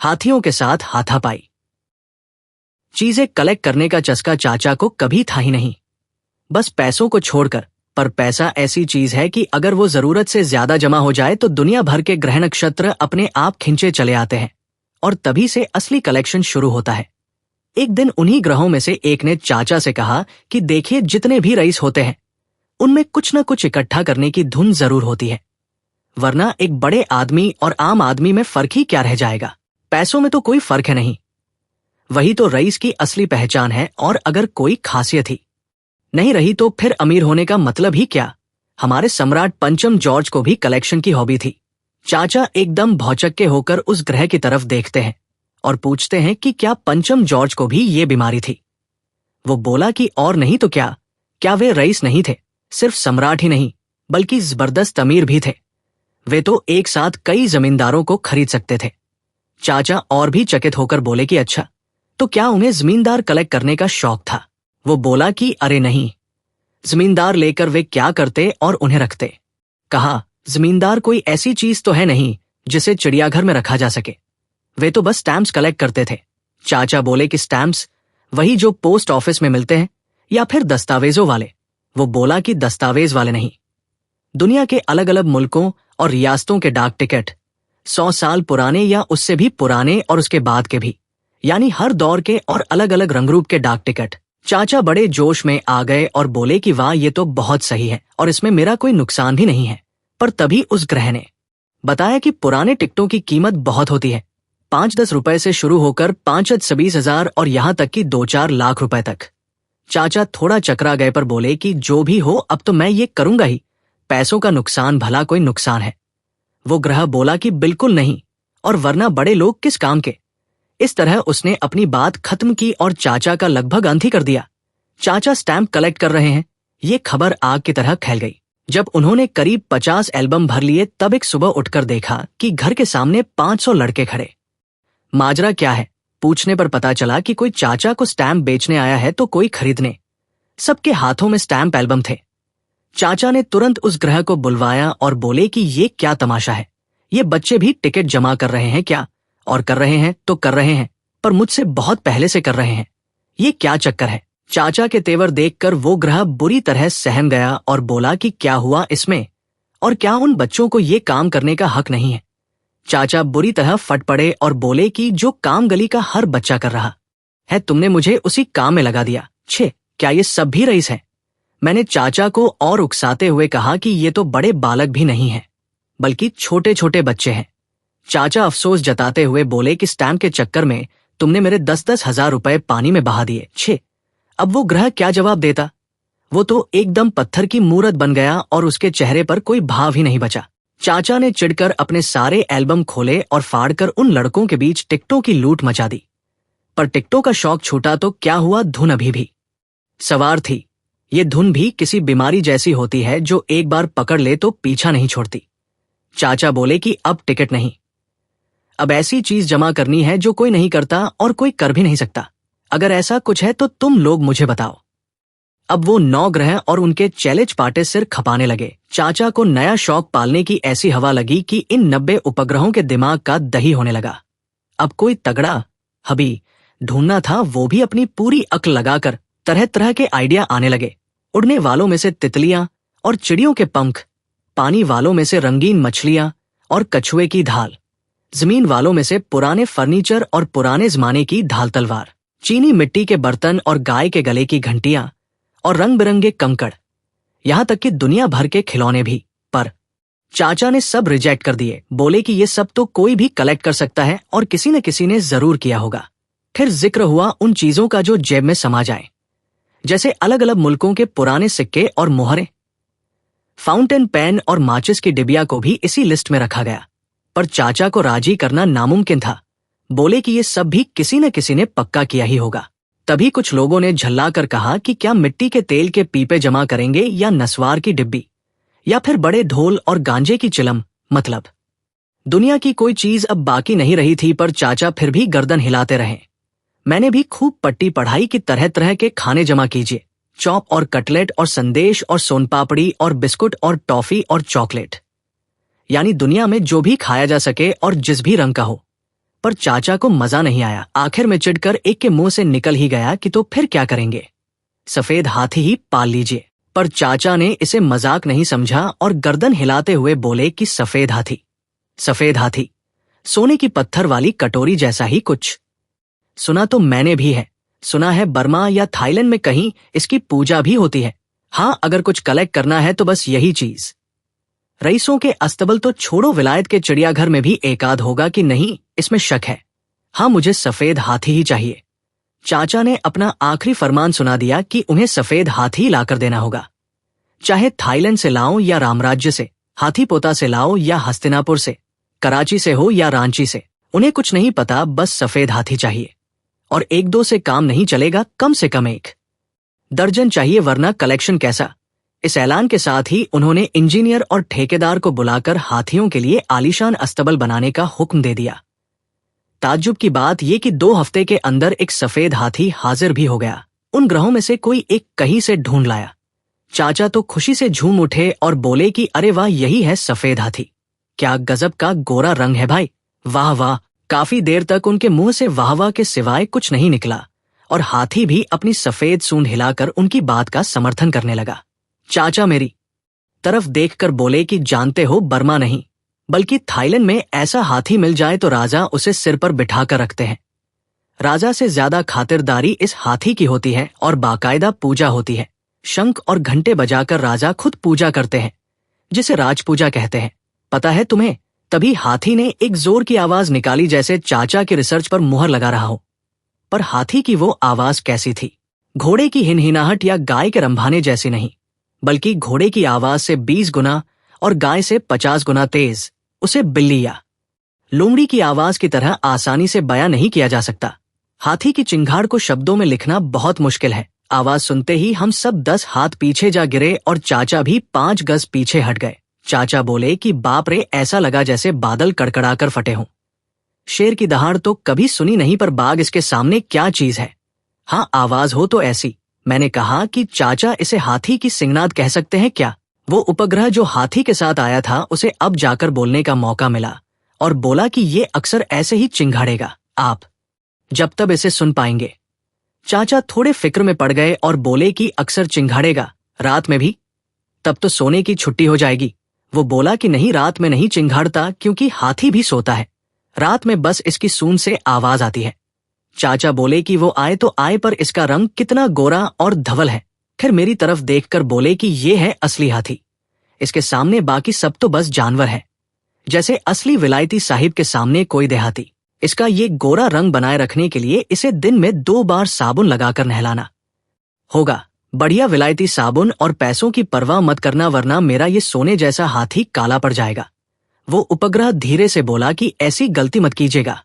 हाथियों के साथ हाथापाई। चीजें कलेक्ट करने का चस्का चाचा को कभी था ही नहीं, बस पैसों को छोड़कर। पर पैसा ऐसी चीज है कि अगर वो जरूरत से ज्यादा जमा हो जाए तो दुनिया भर के ग्रह नक्षत्र अपने आप खिंचे चले आते हैं और तभी से असली कलेक्शन शुरू होता है। एक दिन उन्हीं ग्रहों में से एक ने चाचा से कहा कि देखिए, जितने भी रईस होते हैं उनमें कुछ न कुछ इकट्ठा करने की धुन जरूर होती है, वरना एक बड़े आदमी और आम आदमी में फर्क ही क्या रह जाएगा। पैसों में तो कोई फर्क है नहीं, वही तो रईस की असली पहचान है। और अगर कोई खासियत ही नहीं रही तो फिर अमीर होने का मतलब ही क्या। हमारे सम्राट पंचम जॉर्ज को भी कलेक्शन की हॉबी थी। चाचा एकदम भौचक्के होकर उस ग्रह की तरफ देखते हैं और पूछते हैं कि क्या पंचम जॉर्ज को भी ये बीमारी थी। वो बोला कि और नहीं तो क्या वे रईस नहीं थे, सिर्फ सम्राट ही नहीं बल्कि जबरदस्त अमीर भी थे। वे तो एक साथ कई जमींदारों को खरीद सकते थे। चाचा और भी चकित होकर बोले कि अच्छा, तो क्या उन्हें जमींदार कलेक्ट करने का शौक था। वो बोला कि अरे नहीं, जमींदार लेकर वे क्या करते और उन्हें रखते। कहा, जमींदार कोई ऐसी चीज तो है नहीं जिसे चिड़ियाघर में रखा जा सके, वे तो बस स्टैम्प्स कलेक्ट करते थे। चाचा बोले कि स्टैम्प्स, वही जो पोस्ट ऑफिस में मिलते हैं, या फिर दस्तावेजों वाले। वो बोला कि दस्तावेज वाले नहीं, दुनिया के अलग अलग मुल्कों और रियासतों के डाक टिकट, 100 साल पुराने या उससे भी पुराने और उसके बाद के भी, यानी हर दौर के और अलग अलग रंगरूप के डाक टिकट। चाचा बड़े जोश में आ गए और बोले कि वाह, ये तो बहुत सही है और इसमें मेरा कोई नुकसान भी नहीं है। पर तभी उस ग्रह ने बताया कि पुराने टिकटों की कीमत बहुत होती है, 5-10 रुपए से शुरू होकर 5-20 हजार और यहाँ तक कि 2-4 लाख रुपए तक। चाचा थोड़ा चकरा गए पर बोले कि जो भी हो, अब तो मैं ये करूंगा ही, पैसों का नुकसान भला कोई नुकसान है। वो ग्रह बोला कि बिल्कुल नहीं, और वरना बड़े लोग किस काम के। इस तरह उसने अपनी बात खत्म की और चाचा का लगभग अंत ही कर दिया। चाचा स्टैम्प कलेक्ट कर रहे हैं, ये खबर आग की तरह फैल गई। जब उन्होंने करीब 50 एल्बम भर लिए तब एक सुबह उठकर देखा कि घर के सामने 500 लड़के खड़े। माजरा क्या है पूछने पर पता चला कि कोई चाचा को स्टैम्प बेचने आया है तो कोई खरीदने। सबके हाथों में स्टैम्प एल्बम थे। चाचा ने तुरंत उस ग्रह को बुलवाया और बोले कि ये क्या तमाशा है, ये बच्चे भी टिकट जमा कर रहे हैं क्या? और कर रहे हैं तो कर रहे हैं, पर मुझसे बहुत पहले से कर रहे हैं, ये क्या चक्कर है? चाचा के तेवर देखकर वो ग्रह बुरी तरह सहम गया और बोला कि क्या हुआ इसमें, और क्या उन बच्चों को ये काम करने का हक नहीं है? चाचा बुरी तरह फट पड़े और बोले कि जो काम गली का हर बच्चा कर रहा है, तुमने मुझे उसी काम में लगा दिया। छे, क्या ये सब भी रईस हैं? मैंने चाचा को और उकसाते हुए कहा कि ये तो बड़े बालक भी नहीं हैं, बल्कि छोटे छोटे बच्चे हैं। चाचा अफसोस जताते हुए बोले कि स्टैम्प के चक्कर में तुमने मेरे 10-10 हजार रुपए पानी में बहा दिए। छे, अब वो ग्रह क्या जवाब देता? वो तो एकदम पत्थर की मूरत बन गया और उसके चेहरे पर कोई भाव ही नहीं बचा। चाचा ने चिढ़कर अपने सारे एल्बम खोले और फाड़कर उन लड़कों के बीच टिकटों की लूट मचा दी। पर टिकटों का शौक छूटा तो क्या हुआ, धुन अभी भी सवार थी। ये धुन भी किसी बीमारी जैसी होती है जो एक बार पकड़ ले तो पीछा नहीं छोड़ती। चाचा बोले कि अब टिकट नहीं, अब ऐसी चीज जमा करनी है जो कोई नहीं करता और कोई कर भी नहीं सकता। अगर ऐसा कुछ है तो तुम लोग मुझे बताओ। अब वो 9 ग्रह और उनके चैलेंज पाटे सिर खपाने लगे। चाचा को नया शौक पालने की ऐसी हवा लगी कि इन 90 उपग्रहों के दिमाग का दही होने लगा। अब कोई तगड़ा हबी ढूंढना था, वो भी अपनी पूरी अक्ल लगाकर। तरह तरह के आइडिया आने लगे। उड़ने वालों में से तितलियां और चिड़ियों के पंख, पानी वालों में से रंगीन मछलियां और कछुए की ढाल, जमीन वालों में से पुराने फर्नीचर और पुराने जमाने की ढाल तलवार, चीनी मिट्टी के बर्तन और गाय के गले की घंटियां और रंग बिरंगे कंकड़, यहां तक कि दुनिया भर के खिलौने भी। पर चाचा ने सब रिजेक्ट कर दिए। बोले कि ये सब तो कोई भी कलेक्ट कर सकता है और किसी न किसी ने जरूर किया होगा। फिर जिक्र हुआ उन चीजों का जो जेब में समा जाए, जैसे अलग अलग मुल्कों के पुराने सिक्के और मोहरें। फाउंटेन पेन और माचिस की डिबिया को भी इसी लिस्ट में रखा गया। पर चाचा को राजी करना नामुमकिन था। बोले कि ये सब भी किसी न किसी ने पक्का किया ही होगा। तभी कुछ लोगों ने झल्ला कर कहा कि क्या मिट्टी के तेल के पीपे जमा करेंगे या नस्वार की डिब्बी या फिर बड़े ढोल और गांजे की चिलम। मतलब दुनिया की कोई चीज अब बाकी नहीं रही थी। पर चाचा फिर भी गर्दन हिलाते रहे। मैंने भी खूब पट्टी पढ़ाई कि तरह तरह के खाने जमा कीजिए, चॉप और कटलेट और संदेश और सोनपापड़ी और बिस्कुट और टॉफी और चॉकलेट, यानी दुनिया में जो भी खाया जा सके और जिस भी रंग का हो। पर चाचा को मजा नहीं आया। आखिर में चिढ़कर एक के मुंह से निकल ही गया कि तो फिर क्या करेंगे, सफेद हाथी ही पाल लीजिए। पर चाचा ने इसे मजाक नहीं समझा और गर्दन हिलाते हुए बोले कि सफेद हाथी, सफेद हाथी, सोने की पत्थर वाली कटोरी जैसा ही कुछ। सुना तो मैंने भी है, सुना है बर्मा या थाईलैंड में कहीं इसकी पूजा भी होती है। हाँ, अगर कुछ कलेक्ट करना है तो बस यही चीज। रईसों के अस्तबल तो छोड़ो, विलायत के चिड़ियाघर में भी एकाद होगा कि नहीं, इसमें शक है। हाँ, मुझे सफेद हाथी ही चाहिए। चाचा ने अपना आखिरी फरमान सुना दिया कि उन्हें सफेद हाथी लाकर देना होगा, चाहे थाईलैंड से लाओ या रामराज्य से, हाथी पोता से लाओ या हस्तिनापुर से, कराची से हो या रांची से, उन्हें कुछ नहीं पता, बस सफेद हाथी चाहिए। और एक दो से काम नहीं चलेगा, कम से कम 1 दर्जन चाहिए, वरना कलेक्शन कैसा। इस ऐलान के साथ ही उन्होंने इंजीनियर और ठेकेदार को बुलाकर हाथियों के लिए आलीशान अस्तबल बनाने का हुक्म दे दिया। ताज्जुब की बात यह कि 2 हफ्ते के अंदर एक सफेद हाथी हाजिर भी हो गया। उन ग्रहों में से कोई एक कहीं से ढूंढ लाया। चाचा तो खुशी से झूम उठे और बोले कि अरे वाह, यही है सफेद हाथी। क्या गजब का गोरा रंग है भाई, वाह वाह। काफी देर तक उनके मुंह से वाह वाह के सिवाय कुछ नहीं निकला और हाथी भी अपनी सफेद सूंड हिलाकर उनकी बात का समर्थन करने लगा। चाचा मेरी तरफ देखकर बोले कि जानते हो, बर्मा नहीं बल्कि थाईलैंड में ऐसा हाथी मिल जाए तो राजा उसे सिर पर बिठाकर रखते हैं। राजा से ज्यादा खातिरदारी इस हाथी की होती है और बाकायदा पूजा होती है। शंख और घंटे बजाकर राजा खुद पूजा करते हैं, जिसे राज पूजा कहते हैं। पता है तुम्हें? तभी हाथी ने एक जोर की आवाज निकाली, जैसे चाचा की रिसर्च पर मुहर लगा रहा हो। पर हाथी की वो आवाज कैसी थी? घोड़े की हिनहिनाहट या गाय के रंभाने जैसी नहीं, बल्कि घोड़े की आवाज से 20 गुना और गाय से 50 गुना तेज। उसे बिल्ली या लोमड़ी की आवाज की तरह आसानी से बयां नहीं किया जा सकता। हाथी की चिंगाड़ को शब्दों में लिखना बहुत मुश्किल है। आवाज सुनते ही हम सब 10 हाथ पीछे जा गिरे और चाचा भी 5 गज पीछे हट गए। चाचा बोले कि बाप रे, ऐसा लगा जैसे बादल कड़कड़ाकर फटे हों। शेर की दहाड़ तो कभी सुनी नहीं, पर बाघ इसके सामने क्या चीज है। हाँ, आवाज हो तो ऐसी। मैंने कहा कि चाचा, इसे हाथी की सिंगनाद कह सकते हैं क्या? वो उपग्रह जो हाथी के साथ आया था, उसे अब जाकर बोलने का मौका मिला और बोला कि ये अक्सर ऐसे ही चिंगाड़ेगा, आप जब तब इसे सुन पाएंगे। चाचा थोड़े फिक्र में पड़ गए और बोले कि अक्सर चिंगाड़ेगा, रात में भी? तब तो सोने की छुट्टी हो जाएगी। वो बोला कि नहीं, रात में नहीं चिंगाड़ता, क्योंकि हाथी भी सोता है। रात में बस इसकी सूंड से आवाज आती है। चाचा बोले कि वो आए तो आए, पर इसका रंग कितना गोरा और धवल है। फिर मेरी तरफ देखकर बोले कि ये है असली हाथी, इसके सामने बाकी सब तो बस जानवर है, जैसे असली विलायती साहिब के सामने कोई देहाती। इसका ये गोरा रंग बनाए रखने के लिए इसे दिन में 2 बार साबुन लगाकर नहलाना होगा। बढ़िया विलायती साबुन, और पैसों की परवाह मत करना, वरना मेरा ये सोने जैसा हाथी काला पड़ जाएगा। वो उपग्रह धीरे से बोला कि ऐसी गलती मत कीजिएगा,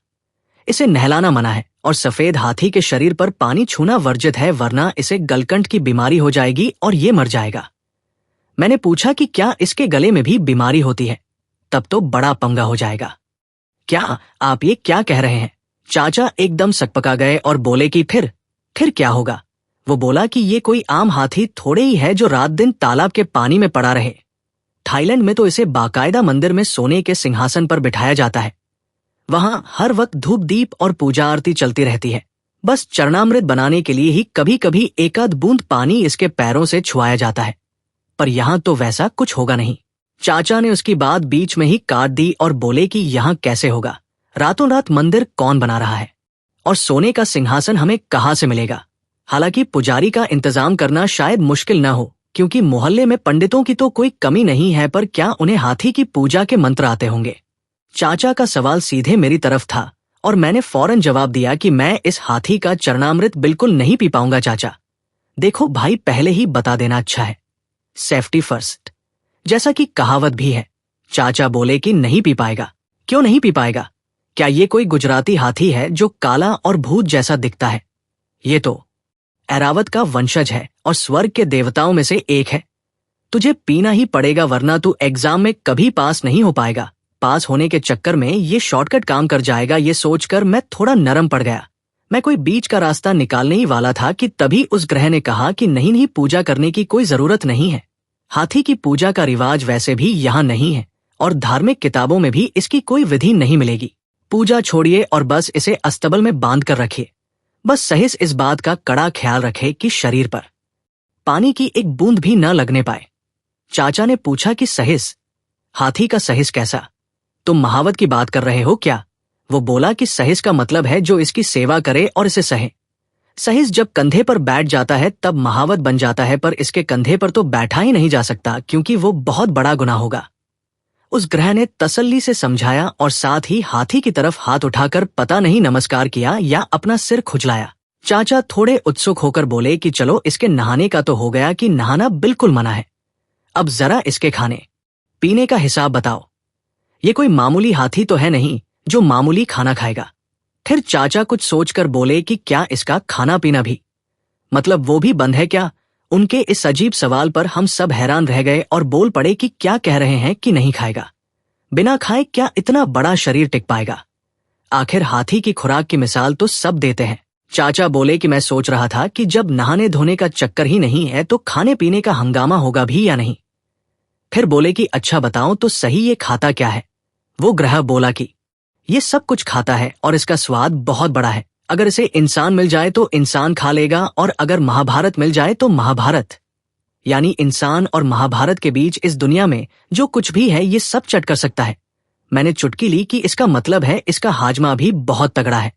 इसे नहलाना मना है और सफेद हाथी के शरीर पर पानी छूना वर्जित है, वरना इसे गलकंठ की बीमारी हो जाएगी और ये मर जाएगा। मैंने पूछा कि क्या इसके गले में भी बीमारी होती है? तब तो बड़ा पंगा हो जाएगा। क्या आप ये क्या कह रहे हैं? चाचा एकदम सकपका गए और बोले कि फिर क्या होगा? वो बोला कि ये कोई आम हाथी थोड़े ही है जो रात दिन तालाब के पानी में पड़ा रहे। थाईलैंड में तो इसे बाकायदा मंदिर में सोने के सिंहासन पर बिठाया जाता है। वहां हर वक्त धूप दीप और पूजा आरती चलती रहती है। बस चरणामृत बनाने के लिए ही कभी कभी एकाध बूंद पानी इसके पैरों से छुआया जाता है, पर यहां तो वैसा कुछ होगा नहीं। चाचा ने उसकी बात बीच में ही काट दी और बोले कि यहां कैसे होगा? रातों रात मंदिर कौन बना रहा है? और सोने का सिंहासन हमें कहां से मिलेगा? हालांकि पुजारी का इंतजाम करना शायद मुश्किल न हो, क्योंकि मोहल्ले में पंडितों की तो कोई कमी नहीं है, पर क्या उन्हें हाथी की पूजा के मंत्र आते होंगे? चाचा का सवाल सीधे मेरी तरफ था और मैंने फौरन जवाब दिया कि मैं इस हाथी का चरणामृत बिल्कुल नहीं पी पाऊंगा चाचा। देखो भाई, पहले ही बता देना अच्छा है, सेफ्टी फर्स्ट, जैसा कि कहावत भी है। चाचा बोले कि नहीं पी पाएगा। क्यों नहीं पी पाएगा? क्या ये कोई गुजराती हाथी है जो काला और भूत जैसा दिखता है? ये तो ऐरावत का वंशज है और स्वर्ग के देवताओं में से एक है। तुझे पीना ही पड़ेगा, वरना तू एग्जाम में कभी पास नहीं हो पाएगा। पास होने के चक्कर में ये शॉर्टकट काम कर जाएगा, ये सोचकर मैं थोड़ा नरम पड़ गया। मैं कोई बीच का रास्ता निकालने ही वाला था कि तभी उस ग्रह ने कहा कि नहीं, पूजा करने की कोई जरूरत नहीं है। हाथी की पूजा का रिवाज वैसे भी यहाँ नहीं है और धार्मिक किताबों में भी इसकी कोई विधि नहीं मिलेगी। पूजा छोड़िए और बस इसे अस्तबल में बांध कर रखिए। बस सहिस इस बात का कड़ा ख्याल रखे कि शरीर पर पानी की एक बूंद भी न लगने पाए। चाचा ने पूछा कि सहिस, हाथी का सहिस कैसा? तुम महावत की बात कर रहे हो क्या? वो बोला कि सहिस का मतलब है जो इसकी सेवा करे और इसे सहे। सहिस जब कंधे पर बैठ जाता है तब महावत बन जाता है, पर इसके कंधे पर तो बैठा ही नहीं जा सकता क्योंकि वो बहुत बड़ा गुनाह होगा। उस ग्रह ने तसल्ली से समझाया और साथ ही हाथी की तरफ हाथ उठाकर पता नहीं नमस्कार किया या अपना सिर खुजलाया। चाचा थोड़े उत्सुक होकर बोले कि चलो, इसके नहाने का तो हो गया कि नहाना बिल्कुल मना है, अब जरा इसके खाने पीने का हिसाब बताओ। ये कोई मामूली हाथी तो है नहीं जो मामूली खाना खाएगा। फिर चाचा कुछ सोचकर बोले कि क्या इसका खाना पीना भी, मतलब वो भी बंद है क्या? उनके इस अजीब सवाल पर हम सब हैरान रह गए और बोल पड़े कि क्या कह रहे हैं कि नहीं खाएगा? बिना खाए क्या इतना बड़ा शरीर टिक पाएगा? आखिर हाथी की खुराक की मिसाल तो सब देते हैं। चाचा बोले कि मैं सोच रहा था कि जब नहाने धोने का चक्कर ही नहीं है तो खाने पीने का हंगामा होगा भी या नहीं। फिर बोले कि अच्छा बताओ तो सही, ये खाता क्या है? वो ग्रह बोला कि ये सब कुछ खाता है और इसका स्वाद बहुत बड़ा है। अगर इसे इंसान मिल जाए तो इंसान खा लेगा, और अगर महाभारत मिल जाए तो महाभारत, यानी इंसान और महाभारत के बीच इस दुनिया में जो कुछ भी है ये सब चट कर सकता है। मैंने चुटकी ली कि इसका मतलब है इसका हाजमा भी बहुत तगड़ा है।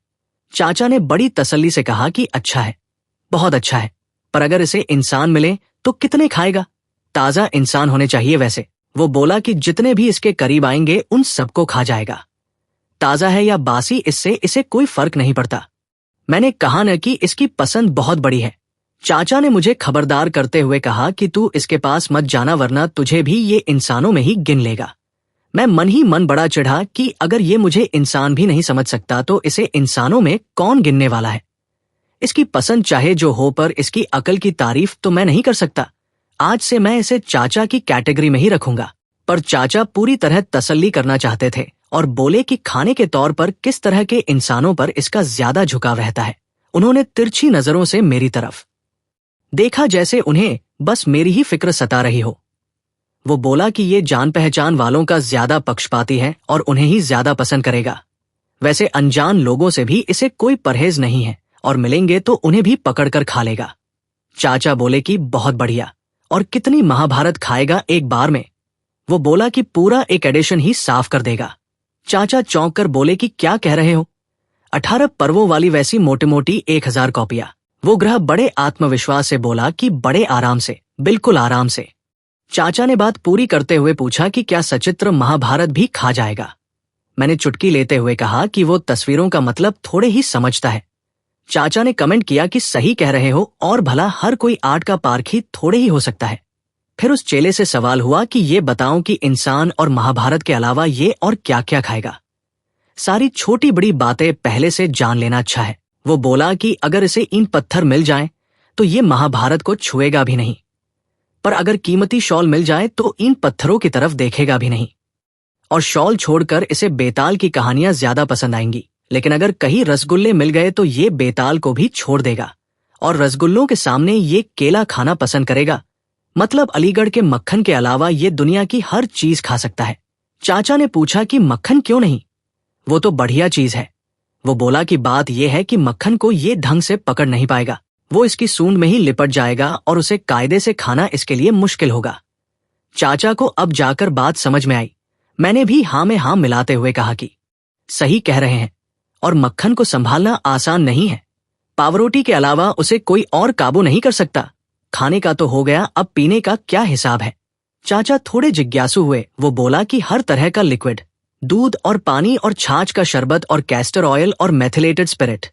चाचा ने बड़ी तसल्ली से कहा कि अच्छा है, बहुत अच्छा है, पर अगर इसे इंसान मिले तो कितने खाएगा? ताजा इंसान होने चाहिए वैसे। वो बोला कि जितने भी इसके करीब आएंगे उन सबको खा जाएगा। ताजा है या बासी, इससे इसे कोई फर्क नहीं पड़ता। मैंने कहा न कि इसकी पसंद बहुत बड़ी है। चाचा ने मुझे खबरदार करते हुए कहा कि तू इसके पास मत जाना वरना तुझे भी ये इंसानों में ही गिन लेगा। मैं मन ही मन बड़ा चिढ़ा कि अगर ये मुझे इंसान भी नहीं समझ सकता तो इसे इंसानों में कौन गिनने वाला है। इसकी पसंद चाहे जो हो, पर इसकी अकल की तारीफ तो मैं नहीं कर सकता। आज से मैं इसे चाचा की कैटेगरी में ही रखूंगा। पर चाचा पूरी तरह तसल्ली करना चाहते थे और बोले कि खाने के तौर पर किस तरह के इंसानों पर इसका ज्यादा झुकाव रहता है। उन्होंने तिरछी नजरों से मेरी तरफ देखा जैसे उन्हें बस मेरी ही फिक्र सता रही हो। वो बोला कि ये जान पहचान वालों का ज्यादा पक्षपाती है और उन्हें ही ज्यादा पसंद करेगा। वैसे अनजान लोगों से भी इसे कोई परहेज नहीं है और मिलेंगे तो उन्हें भी पकड़कर खा लेगा। चाचा बोले कि बहुत बढ़िया, और कितनी महाभारत खाएगा एक बार में? वो बोला कि पूरा एक एडिशन ही साफ कर देगा। चाचा चौंक कर बोले कि क्या कह रहे हो? 18 पर्वों वाली वैसी मोटी मोटी 1000 कॉपियां। वो ग्रह बड़े आत्मविश्वास से बोला कि बड़े आराम से, बिल्कुल आराम से। चाचा ने बात पूरी करते हुए पूछा कि क्या सचित्र महाभारत भी खा जाएगा? मैंने चुटकी लेते हुए कहा कि वो तस्वीरों का मतलब थोड़े ही समझता है। चाचा ने कमेंट किया कि सही कह रहे हो, और भला हर कोई आर्ट का पारखी थोड़े ही हो सकता है। फिर उस चेले से सवाल हुआ कि ये बताऊं कि इंसान और महाभारत के अलावा ये और क्या क्या खाएगा? सारी छोटी बड़ी बातें पहले से जान लेना अच्छा है। वो बोला कि अगर इसे ईंट पत्थर मिल जाए तो ये महाभारत को छुएगा भी नहीं, पर अगर कीमती शॉल मिल जाए तो ईंट पत्थरों की तरफ देखेगा भी नहीं, और शॉल छोड़कर इसे बेताल की कहानियां ज्यादा पसंद आएंगी। लेकिन अगर कहीं रसगुल्ले मिल गए तो ये बेताल को भी छोड़ देगा और रसगुल्लों के सामने ये केला खाना पसंद करेगा। मतलब अलीगढ़ के मक्खन के अलावा ये दुनिया की हर चीज खा सकता है। चाचा ने पूछा कि मक्खन क्यों नहीं? वो तो बढ़िया चीज है। वो बोला कि बात यह है कि मक्खन को ये ढंग से पकड़ नहीं पाएगा, वो इसकी सूंड में ही लिपट जाएगा और उसे कायदे से खाना इसके लिए मुश्किल होगा। चाचा को अब जाकर बात समझ में आई। मैंने भी हाँ में हाँ मिलाते हुए कहा कि सही कह रहे हैं, और मक्खन को संभालना आसान नहीं है। पावरोटी के अलावा उसे कोई और काबू नहीं कर सकता। खाने का तो हो गया, अब पीने का क्या हिसाब है? चाचा थोड़े जिज्ञासु हुए। वो बोला कि हर तरह का लिक्विड, दूध और पानी और छाछ का शरबत और कैस्टर ऑयल और मेथिलेटेड स्पिरिट,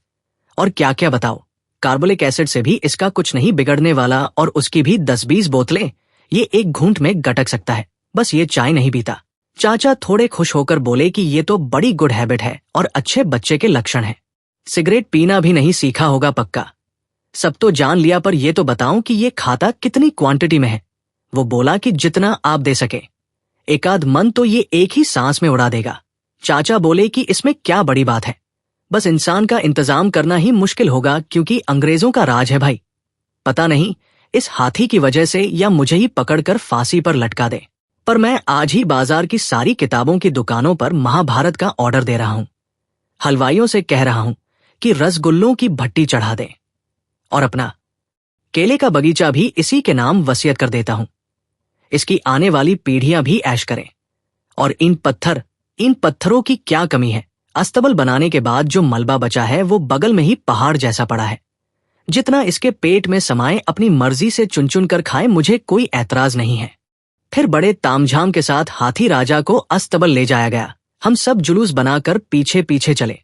और क्या क्या बताओ। कार्बोलिक एसिड से भी इसका कुछ नहीं बिगड़ने वाला, और उसकी भी 10-20 बोतलें ये एक घूंट में गटक सकता है। बस ये चाय नहीं पीता। चाचा थोड़े खुश होकर बोले कि ये तो बड़ी गुड हैबिट है और अच्छे बच्चे के लक्षण है। सिगरेट पीना भी नहीं सीखा होगा पक्का। सब तो जान लिया, पर ये तो बताऊं कि ये खाता कितनी क्वांटिटी में है? वो बोला कि जितना आप दे सके। एकाध मन तो ये एक ही सांस में उड़ा देगा। चाचा बोले कि इसमें क्या बड़ी बात है, बस इंसान का इंतजाम करना ही मुश्किल होगा क्योंकि अंग्रेजों का राज है भाई। पता नहीं इस हाथी की वजह से या मुझे ही पकड़कर फांसी पर लटका दे। पर मैं आज ही बाजार की सारी किताबों की दुकानों पर महाभारत का ऑर्डर दे रहा हूं। हलवाइयों से कह रहा हूं कि रसगुल्लों की भट्टी चढ़ा दें और अपना केले का बगीचा भी इसी के नाम वसीयत कर देता हूं। इसकी आने वाली पीढ़ियां भी ऐश करें। और इन पत्थरों की क्या कमी है? अस्तबल बनाने के बाद जो मलबा बचा है वो बगल में ही पहाड़ जैसा पड़ा है। जितना इसके पेट में समाए अपनी मर्जी से चुन चुन कर खाए, मुझे कोई ऐतराज नहीं है। फिर बड़े तामझाम के साथ हाथी राजा को अस्तबल ले जाया गया। हम सब जुलूस बनाकर पीछे पीछे चले।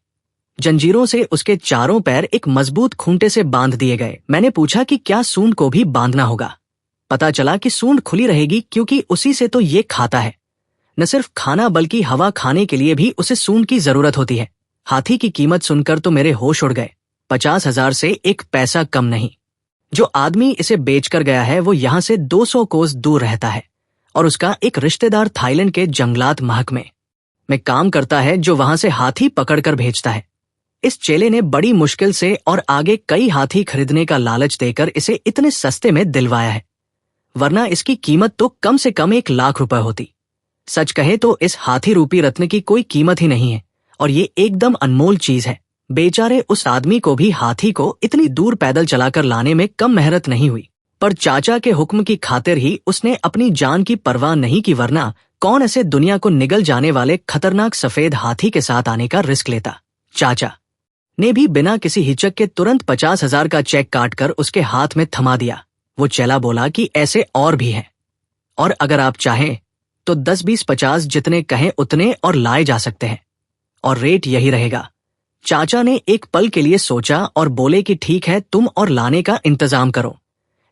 जंजीरों से उसके चारों पैर एक मजबूत खूंटे से बांध दिए गए। मैंने पूछा कि क्या सूंड को भी बांधना होगा? पता चला कि सूंड खुली रहेगी, क्योंकि उसी से तो ये खाता है। न सिर्फ खाना बल्कि हवा खाने के लिए भी उसे सूंड की जरूरत होती है। हाथी की कीमत सुनकर तो मेरे होश उड़ गए। 50,000 से एक पैसा कम नहीं। जो आदमी इसे बेचकर गया है वो यहां से 200 कोस दूर रहता है और उसका एक रिश्तेदार थाईलैंड के जंगलात महकमे में काम करता है, जो वहां से हाथी पकड़कर भेजता है। इस चेले ने बड़ी मुश्किल से और आगे कई हाथी खरीदने का लालच देकर इसे इतने सस्ते में दिलवाया है, वरना इसकी कीमत तो कम से कम 1 लाख रुपए होती। सच कहे तो इस हाथी रूपी रत्न की कोई कीमत ही नहीं है और ये एकदम अनमोल चीज है। बेचारे उस आदमी को भी हाथी को इतनी दूर पैदल चलाकर लाने में कम मेहनत नहीं हुई, पर चाचा के हुक्म की खातिर ही उसने अपनी जान की परवाह नहीं की, वरना कौन ऐसे दुनिया को निगल जाने वाले खतरनाक सफेद हाथी के साथ आने का रिस्क लेता। चाचा ने भी बिना किसी हिचक के तुरंत 50,000 का चेक काटकर उसके हाथ में थमा दिया। वो चेला बोला कि ऐसे और भी हैं, और अगर आप चाहें तो 10, 20, 50 जितने कहें उतने और लाए जा सकते हैं, और रेट यही रहेगा। चाचा ने एक पल के लिए सोचा और बोले कि ठीक है, तुम और लाने का इंतजाम करो,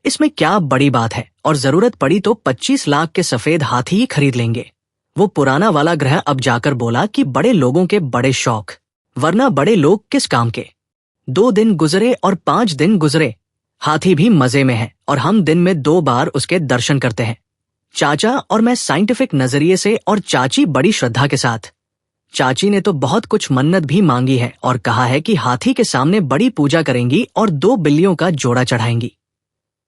इसमें क्या बड़ी बात है, और जरूरत पड़ी तो 25 लाख के सफेद हाथी ही खरीद लेंगे। वो पुराना वाला ग्रह अब जाकर बोला कि बड़े लोगों के बड़े शौक, वरना बड़े लोग किस काम के। 2 दिन गुजरे और 5 दिन गुजरे। हाथी भी मजे में है और हम दिन में 2 बार उसके दर्शन करते हैं, चाचा और मैं साइंटिफिक नजरिए से, और चाची बड़ी श्रद्धा के साथ। चाची ने तो बहुत कुछ मन्नत भी मांगी है और कहा है कि हाथी के सामने बड़ी पूजा करेंगी और 2 बिल्लियों का जोड़ा चढ़ाएंगी।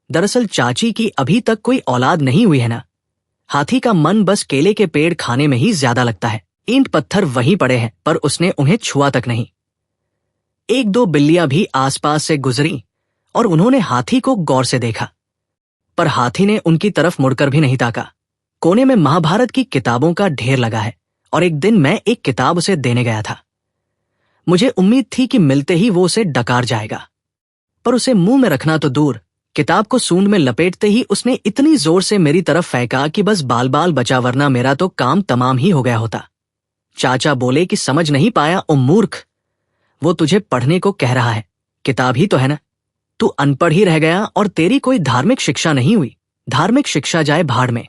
दरअसल चाची की अभी तक कोई औलाद नहीं हुई है ना। हाथी का मन बस केले के पेड़ खाने में ही ज्यादा लगता है। ईंट पत्थर वहीं पड़े हैं पर उसने उन्हें छुआ तक नहीं। 1-2 बिल्लियां भी आसपास से गुजरी और उन्होंने हाथी को गौर से देखा, पर हाथी ने उनकी तरफ मुड़कर भी नहीं ताका। कोने में महाभारत की किताबों का ढेर लगा है और एक दिन मैं एक किताब उसे देने गया था। मुझे उम्मीद थी कि मिलते ही वो उसे डकार जाएगा, पर उसे मुंह में रखना तो दूर, किताब को सूंड में लपेटते ही उसने इतनी जोर से मेरी तरफ फेंका कि बस बाल बाल बचा, वरना मेरा तो काम तमाम ही हो गया होता। चाचा बोले कि समझ नहीं पाया ओ मूर्ख, वो तुझे पढ़ने को कह रहा है, किताब ही तो है ना, तू अनपढ़ ही रह गया और तेरी कोई धार्मिक शिक्षा नहीं हुई। धार्मिक शिक्षा जाए भाड़ में।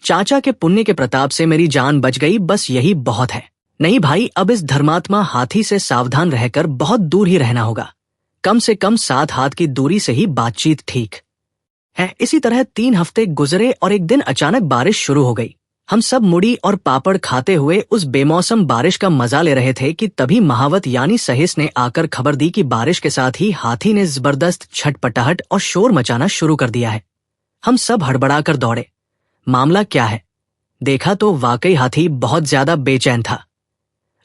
चाचा के पुण्य के प्रताप से मेरी जान बच गई, बस यही बहुत है। नहीं भाई, अब इस धर्मात्मा हाथी से सावधान रहकर बहुत दूर ही रहना होगा। कम से कम 7 हाथ की दूरी से ही बातचीत ठीक है। इसी तरह 3 हफ्ते गुजरे और एक दिन अचानक बारिश शुरू हो गई। हम सब मुड़ी और पापड़ खाते हुए उस बेमौसम बारिश का मजा ले रहे थे कि तभी महावत यानी सहिस ने आकर खबर दी कि बारिश के साथ ही हाथी ने जबरदस्त छटपटाहट और शोर मचाना शुरू कर दिया है। हम सब हड़बड़ा कर दौड़े, मामला क्या है? देखा तो वाकई हाथी बहुत ज्यादा बेचैन था।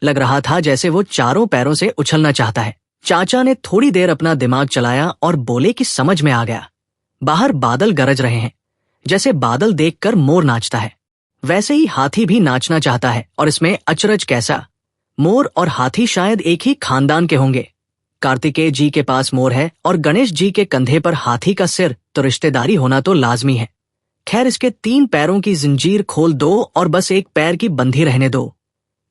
लग रहा था जैसे वो चारों पैरों से उछलना चाहता है। चाचा ने थोड़ी देर अपना दिमाग चलाया और बोले कि समझ में आ गया, बाहर बादल गरज रहे हैं। जैसे बादल देखकर मोर नाचता है वैसे ही हाथी भी नाचना चाहता है, और इसमें अचरज कैसा? मोर और हाथी शायद एक ही खानदान के होंगे। कार्तिकेय जी के पास मोर है और गणेश जी के कंधे पर हाथी का सिर, तो रिश्तेदारी होना तो लाजमी है। खैर, इसके 3 पैरों की जंजीर खोल दो और बस एक पैर की बंधी रहने दो,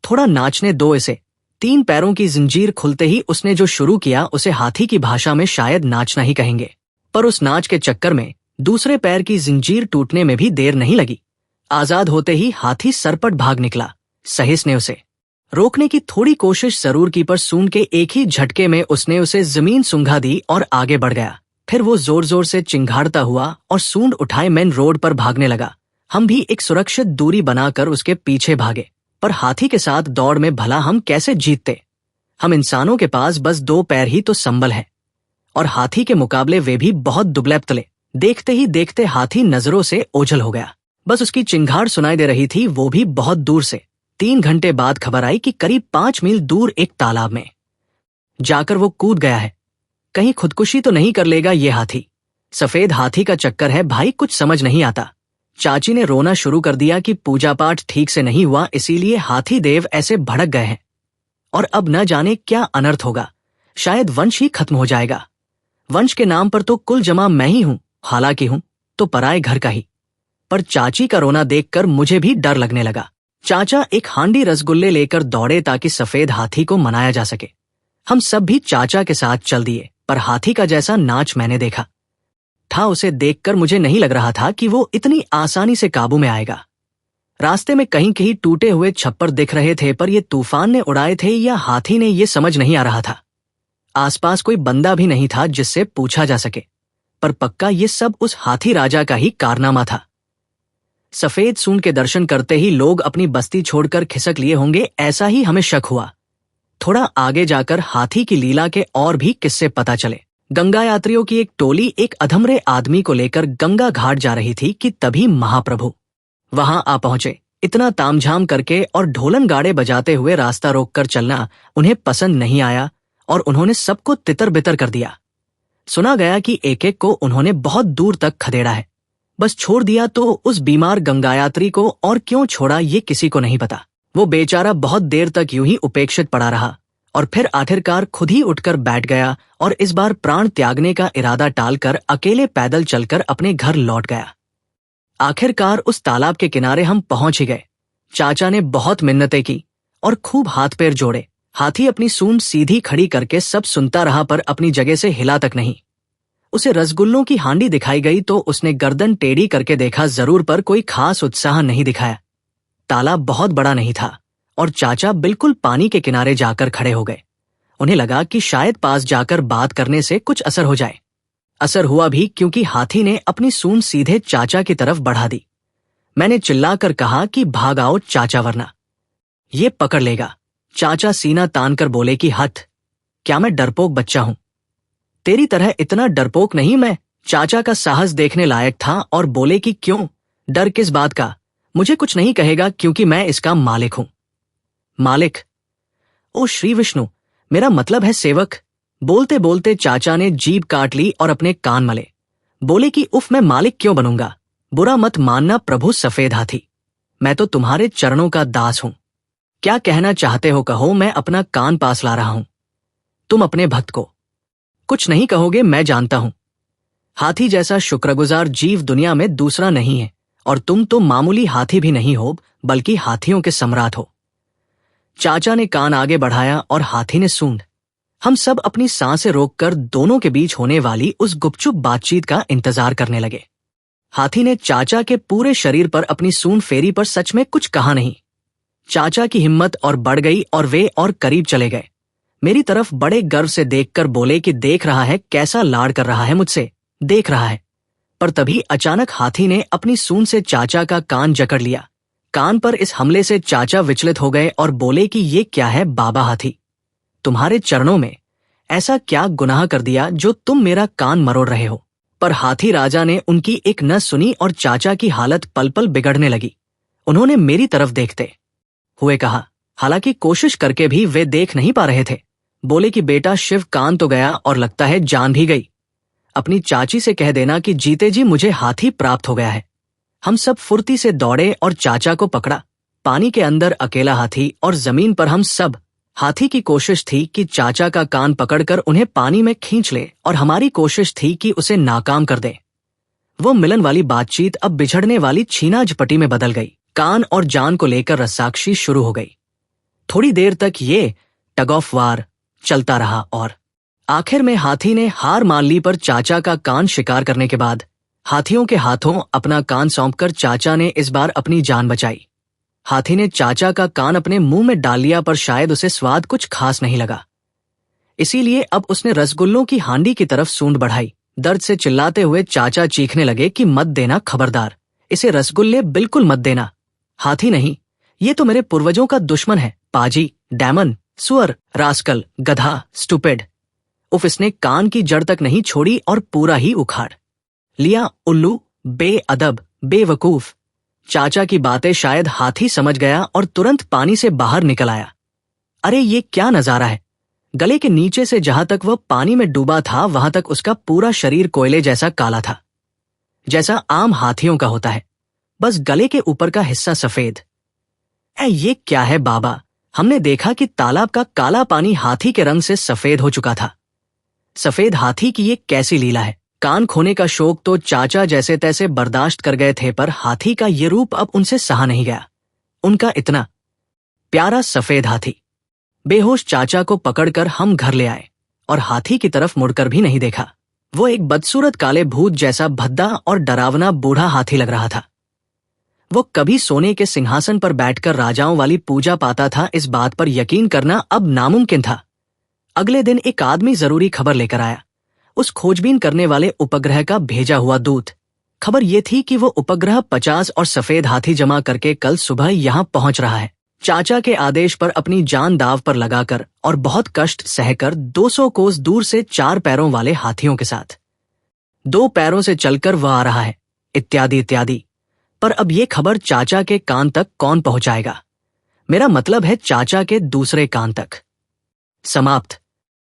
थोड़ा नाचने दो इसे। 3 पैरों की जंजीर खुलते ही उसने जो शुरू किया उसे हाथी की भाषा में शायद नाचना ही कहेंगे, पर उस नाच के चक्कर में दूसरे पैर की जंजीर टूटने में भी देर नहीं लगी। आजाद होते ही हाथी सरपट भाग निकला। सहिस ने उसे रोकने की थोड़ी कोशिश जरूर की, पर सूंड के एक ही झटके में उसने उसे जमीन सुंघा दी और आगे बढ़ गया। फिर वो जोर जोर से चिंघाड़ता हुआ और सूंड उठाए मेन रोड पर भागने लगा। हम भी एक सुरक्षित दूरी बनाकर उसके पीछे भागे, पर हाथी के साथ दौड़ में भला हम कैसे जीतते? हम इंसानों के पास बस 2 पैर ही तो संबल है, और हाथी के मुकाबले वे भी बहुत दुबले पतले। देखते ही देखते हाथी नजरों से ओझल हो गया। बस उसकी चिंगाड़ सुनाई दे रही थी, वो भी बहुत दूर से। 3 घंटे बाद खबर आई कि करीब 5 मील दूर एक तालाब में जाकर वो कूद गया है। कहीं खुदकुशी तो नहीं कर लेगा ये हाथी? सफेद हाथी का चक्कर है भाई, कुछ समझ नहीं आता। चाची ने रोना शुरू कर दिया कि पूजा पाठ ठीक से नहीं हुआ, इसीलिए हाथी देव ऐसे भड़क गए हैं और अब न जाने क्या अनर्थ होगा। शायद वंश ही खत्म हो जाएगा। वंश के नाम पर तो कुल जमा मैं ही हूं, हालांकि हूं तो पराए घर का ही। पर चाची का रोना देखकर मुझे भी डर लगने लगा। चाचा एक हांडी रसगुल्ले लेकर दौड़े ताकि सफेद हाथी को मनाया जा सके। हम सब भी चाचा के साथ चल दिए, पर हाथी का जैसा नाच मैंने देखा था, उसे देखकर मुझे नहीं लग रहा था कि वो इतनी आसानी से काबू में आएगा। रास्ते में कहीं कहीं टूटे हुए छप्पर दिख रहे थे, पर ये तूफान ने उड़ाए थे या हाथी ने, ये समझ नहीं आ रहा था। आसपास कोई बंदा भी नहीं था जिससे पूछा जा सके, पर पक्का ये सब उस हाथी राजा का ही कारनामा था। सफेद सूंड के दर्शन करते ही लोग अपनी बस्ती छोड़कर खिसक लिए होंगे, ऐसा ही हमें शक हुआ। थोड़ा आगे जाकर हाथी की लीला के और भी किस्से पता चले। गंगा यात्रियों की एक टोली एक अधमरे आदमी को लेकर गंगा घाट जा रही थी कि तभी महाप्रभु वहां आ पहुंचे। इतना तामझाम करके और ढोलन गाड़े बजाते हुए रास्ता रोककर चलना उन्हें पसंद नहीं आया और उन्होंने सबको तितर बितर कर दिया। सुना गया कि एक एक को उन्होंने बहुत दूर तक खदेड़ा है। बस छोड़ दिया तो उस बीमार गंगा यात्री को, और क्यों छोड़ा ये किसी को नहीं पता। वो बेचारा बहुत देर तक यूं ही उपेक्षित पड़ा रहा और फिर आखिरकार खुद ही उठकर बैठ गया और इस बार प्राण त्यागने का इरादा टालकर अकेले पैदल चलकर अपने घर लौट गया। आखिरकार उस तालाब के किनारे हम पहुंच ही गए। चाचा ने बहुत मिन्नतें की और खूब हाथ पैर जोड़े। हाथी अपनी सूंड सीधी खड़ी करके सब सुनता रहा, पर अपनी जगह से हिला तक नहीं। उसे रसगुल्लों की हांडी दिखाई गई तो उसने गर्दन टेढ़ी करके देखा जरूर, पर कोई खास उत्साह नहीं दिखाया। तालाब बहुत बड़ा नहीं था और चाचा बिल्कुल पानी के किनारे जाकर खड़े हो गए। उन्हें लगा कि शायद पास जाकर बात करने से कुछ असर हो जाए। असर हुआ भी, क्योंकि हाथी ने अपनी सूंड सीधे चाचा की तरफ बढ़ा दी। मैंने चिल्लाकर कहा कि भाग आओ चाचा, वरना ये पकड़ लेगा। चाचा सीना तान कर बोले कि हट, क्या मैं डरपोक बच्चा हूं? तेरी तरह इतना डरपोक नहीं मैं। चाचा का साहस देखने लायक था और बोले कि क्यों, डर किस बात का? मुझे कुछ नहीं कहेगा क्योंकि मैं इसका मालिक हूं। मालिक? ओ श्री विष्णु, मेरा मतलब है सेवक। बोलते बोलते चाचा ने जीभ काट ली और अपने कान मले। बोले कि उफ, मैं मालिक क्यों बनूंगा? बुरा मत मानना प्रभु सफेद हाथी, मैं तो तुम्हारे चरणों का दास हूं। क्या कहना चाहते हो कहो, मैं अपना कान पास ला रहा हूं। तुम अपने भक्त को कुछ नहीं कहोगे, मैं जानता हूं। हाथी जैसा शुक्रगुजार जीव दुनिया में दूसरा नहीं है, और तुम तो मामूली हाथी भी नहीं हो, बल्कि हाथियों के सम्राट हो। चाचा ने कान आगे बढ़ाया और हाथी ने सूंड। हम सब अपनी सांसें रोककर दोनों के बीच होने वाली उस गुपचुप बातचीत का इंतजार करने लगे। हाथी ने चाचा के पूरे शरीर पर अपनी सूंड फेरी, पर सच में कुछ कहा नहीं। चाचा की हिम्मत और बढ़ गई और वे और करीब चले गए। मेरी तरफ बड़े गर्व से देखकर बोले कि देख रहा है कैसा लाड़ कर रहा है मुझसे, देख रहा है। पर तभी अचानक हाथी ने अपनी सूंड से चाचा का कान जकड़ लिया। कान पर इस हमले से चाचा विचलित हो गए और बोले कि ये क्या है बाबा हाथी, तुम्हारे चरणों में ऐसा क्या गुनाह कर दिया जो तुम मेरा कान मरोड़ रहे हो? पर हाथी राजा ने उनकी एक न सुनी और चाचा की हालत पल पल बिगड़ने लगी। उन्होंने मेरी तरफ देखते हुए कहा, हालांकि कोशिश करके भी वे देख नहीं पा रहे थे। बोले कि बेटा शिव, कान तो गया और लगता है जान भी गई। अपनी चाची से कह देना कि जीते जी मुझे हाथी प्राप्त हो गया है। हम सब फुर्ती से दौड़े और चाचा को पकड़ा। पानी के अंदर अकेला हाथी और जमीन पर हम सब। हाथी की कोशिश थी कि चाचा का कान पकड़कर उन्हें पानी में खींच ले, और हमारी कोशिश थी कि उसे नाकाम कर दे। वो मिलन वाली बातचीत अब बिछड़ने वाली छीनाझपटी में बदल गई। कान और जान को लेकर रस्साकशी शुरू हो गई। थोड़ी देर तक ये टग ऑफ वार चलता रहा और आखिर में हाथी ने हार मान ली। पर चाचा का कान शिकार करने के बाद हाथियों के हाथों अपना कान सौंपकर चाचा ने इस बार अपनी जान बचाई। हाथी ने चाचा का कान अपने मुंह में डाल लिया, पर शायद उसे स्वाद कुछ खास नहीं लगा। इसीलिए अब उसने रसगुल्लों की हांडी की तरफ सूंड बढ़ाई। दर्द से चिल्लाते हुए चाचा चीखने लगे कि मत देना, खबरदार, इसे रसगुल्ले बिल्कुल मत देना। हाथी नहीं, ये तो मेरे पूर्वजों का दुश्मन है। पाजी, डैमन, सुअर, रास्कल, गधा, स्टूपिड। उफ, इसने कान की जड़ तक नहीं छोड़ी और पूरा ही उखाड़ लिया। उल्लू, बेअदब, बेवकूफ। चाचा की बातें शायद हाथी समझ गया और तुरंत पानी से बाहर निकल आया। अरे ये क्या नजारा है! गले के नीचे से जहां तक वह पानी में डूबा था वहां तक उसका पूरा शरीर कोयले जैसा काला था, जैसा आम हाथियों का होता है, बस गले के ऊपर का हिस्सा सफेद। ये क्या है बाबा? हमने देखा कि तालाब का काला पानी हाथी के रंग से सफेद हो चुका था। सफेद हाथी की ये कैसी लीला है? कान खोने का शौक तो चाचा जैसे तैसे बर्दाश्त कर गए थे, पर हाथी का ये रूप अब उनसे सहा नहीं गया। उनका इतना प्यारा सफेद हाथी। बेहोश चाचा को पकड़कर हम घर ले आए और हाथी की तरफ मुड़कर भी नहीं देखा। वो एक बदसूरत काले भूत जैसा भद्दा और डरावना बूढ़ा हाथी लग रहा था। वो कभी सोने के सिंहासन पर बैठकर राजाओं वाली पूजा पाता था, इस बात पर यकीन करना अब नामुमकिन था। अगले दिन एक आदमी जरूरी खबर लेकर आया, उस खोजबीन करने वाले उपग्रह का भेजा हुआ दूत। खबर ये थी कि वो उपग्रह 50 और सफेद हाथी जमा करके कल सुबह यहां पहुंच रहा है। चाचा के आदेश पर अपनी जान दाव पर लगाकर और बहुत कष्ट सहकर 200 कोस दूर से 4 पैरों वाले हाथियों के साथ 2 पैरों से चलकर वह आ रहा है, इत्यादि इत्यादि। पर अब ये खबर चाचा के कान तक कौन पहुंचाएगा? मेरा मतलब है चाचा के दूसरे कान तक। समाप्त।